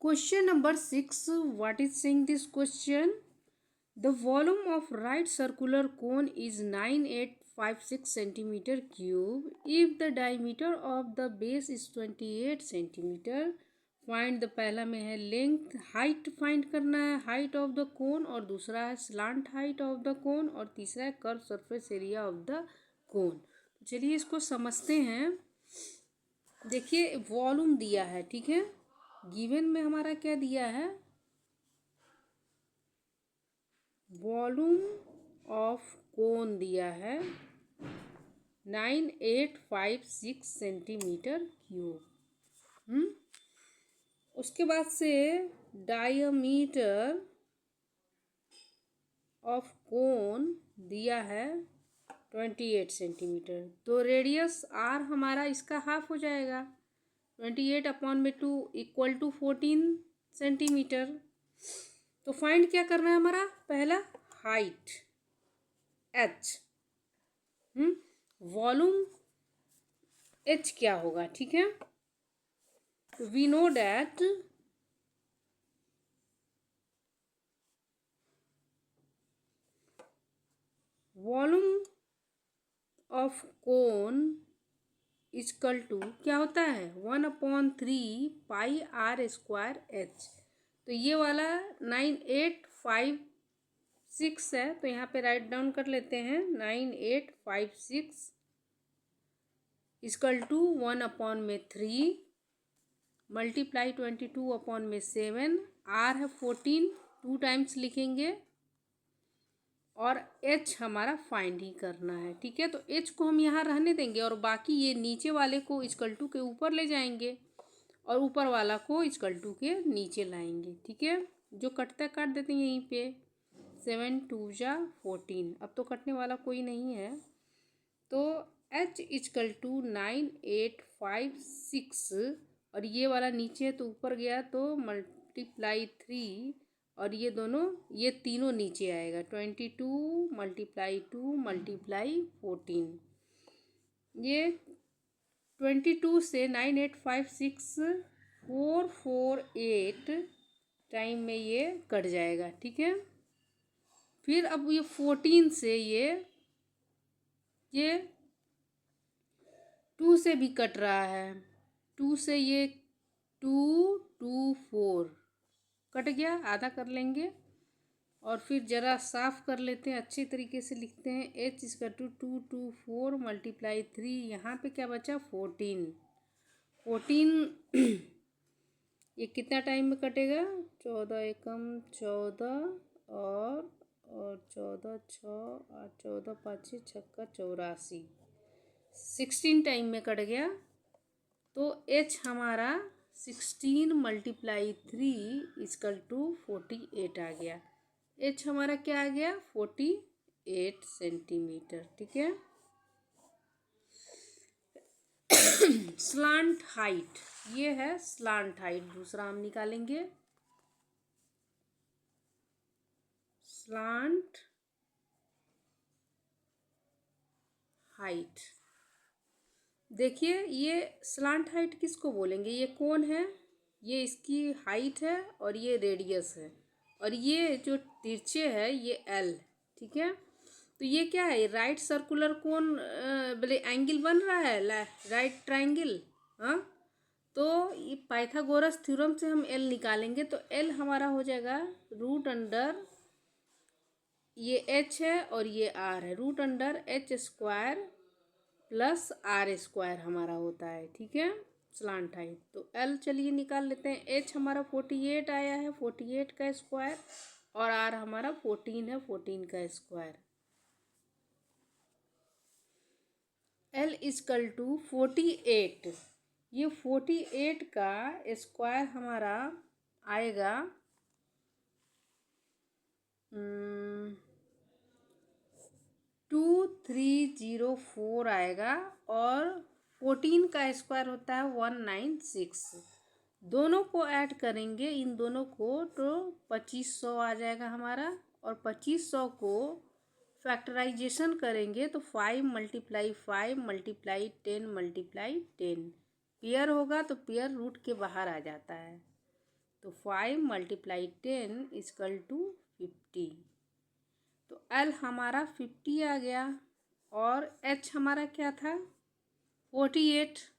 Question number 6. What is saying this question? The volume of right circular cone is 9856 centimeter cube. If the diameter of the base is 28 centimeter, find the पहला में है length, height find करना है, height of the cone, और दूसरा है slant height of the cone, और तीसरा है curve surface area of the cone. चलिए इसको समझते हैं। देखिए वॉल्यूम दिया है, ठीक है। गिवन में हमारा क्या दिया है, वॉल्यूम ऑफ कोन दिया है 9856 सेंटीमीटर क्यूब। उसके बाद से डायमीटर ऑफ कोन दिया है 28 सेंटीमीटर। तो रेडियस आर हमारा इसका हाफ हो जाएगा, 28/2 इक्वल टू 14 सेंटीमीटर। तो फाइंड क्या करना है हमारा, पहला हाइट एच, वॉल्यूम एच क्या होगा, ठीक है। We know that volume of cone equal to क्या होता है 1/3 पाई आर स्क्वायर एच। तो ये वाला 9856 है, तो यहाँ पे राइट डाउन कर लेते हैं 9856 इक्वल टू 1/3 मल्टीप्लाई 22/7, आर है 14, 2 टाइम्स लिखेंगे, और एच हमारा फाइंड ही करना है, ठीक है। तो एच को हम यहाँ रहने देंगे और बाकी ये नीचे वाले को इक्वल टू के ऊपर ले जाएंगे और ऊपर वाला को इक्वल टू के नीचे लाएंगे, ठीक है। जो कटता है काट देते हैं यहीं पे, 7 2 जा 14। अब तो कटने वाला कोई नहीं है, तो एच इक्वल टू 9856, और ये वाला नीचे है तो ऊपर गया तो मल्टीप्लाई 3, और ये दोनों ये तीनों नीचे आएगा 22 मल्टीप्लाई 2 मल्टीप्लाई 14। ये 22 से 9856 448 टाइम में ये कट जाएगा, ठीक है। फिर अब ये 14 से ये 2 से भी कट रहा है, 2 से ये 2 2 4 कट गया, आधा कर लेंगे और फिर ज़रा साफ कर लेते हैं, अच्छी तरीके से लिखते हैं। एच इसका 2 मल्टीप्लाई 3, यहाँ पे क्या बचा 14 ये कितना टाइम में कटेगा 14 एकम 14 और 14 6 8 14 5 6 छक्का 84, 16 टाइम में कट गया। तो एच हमारा 16 मल्टीप्लाई 3 इक्वल टू 48 आ गया। एच हमारा क्या आ गया 48 सेंटीमीटर, ठीक है। स्लांट हाइट, ये है स्लांट हाइट, दूसरा हम निकालेंगे स्लांट हाइट। देखिए ये स्लांट हाइट किसको बोलेंगे, ये कौन है, ये इसकी हाइट है और ये रेडियस है, और ये जो तिरछे है ये एल, ठीक है। तो ये क्या है, राइट सर्कुलर कोन बोले एंगल बन रहा है, राइट ट्रायंगल, हाँ। तो ये पाइथागोरस थ्योरम से हम एल निकालेंगे, तो एल हमारा हो जाएगा रूट अंडर, ये एच है और ये आर है, root under H square plus R square हमारा होता है, ठीक है, स्लांट हाइट। तो एल चलिए निकाल लेते हैं। एच हमारा 48 आया है, 48 का स्क्वायर, और आर हमारा 14 है, 14 का स्क्वायर। एल इक्वल टू 48, ये 48 का स्क्वायर हमारा आएगा 2304 आएगा, और 14 का स्क्वायर होता है 196। दोनों को ऐड करेंगे इन दोनों को तो 2500 आ जाएगा हमारा, और 2500 को फैक्टराइजेशन करेंगे तो 5 मल्टीप्लाई 5 मल्टीप्लाई 10 मल्टीप्लाई 10 पेयर होगा, तो पेयर रूट के बाहर आ जाता है। तो 5 मल्टीप्लाई 10 इजकल टू 50। तो L हमारा 50 आ गया और H हमारा क्या था 48।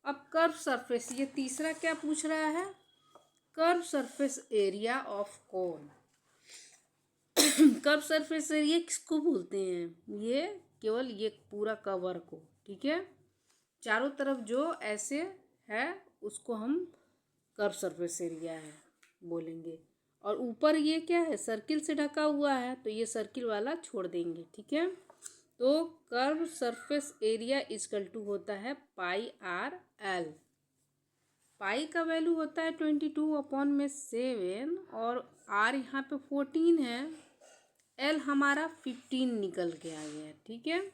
अब कर्व सरफेस, ये तीसरा क्या पूछ रहा है, curve surface area of cone. Curve surface area किसको बोलते हैं, ये केवल ये पूरा कवर को, ठीक है, चारों तरफ जो ऐसे है उसको हम कर्व सरफेस एरिया है बोलेंगे। और ऊपर ये क्या है, सर्किल से ढका हुआ है, तो ये सर्किल वाला छोड़ देंगे, ठीक है। तो curve surface area equal to होता है पाई आर एल। पाई का वैल्यू होता है 22/7 और आर यहाँ पे 14 है, एल हमारा 15 निकल के आ गया, ठीक है।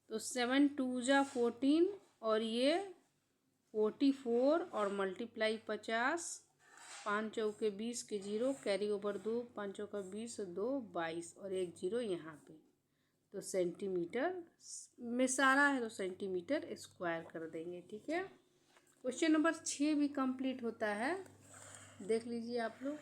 तो 7 2 जा 14 और ये 44 और मल्टीप्लाई 50, 5 चौके 20 के 0, कैरी ओवर 2, 5 चौका 20, 2 22 और एक 0 यहाँ पे। तो सेंटीमीटर में सारा है तो सेंटीमीटर स्क्वायर कर देंगे, ठीक है। क्वेश्चन नंबर 6 भी कंप्लीट होता है, देख लीजिए आप लोग।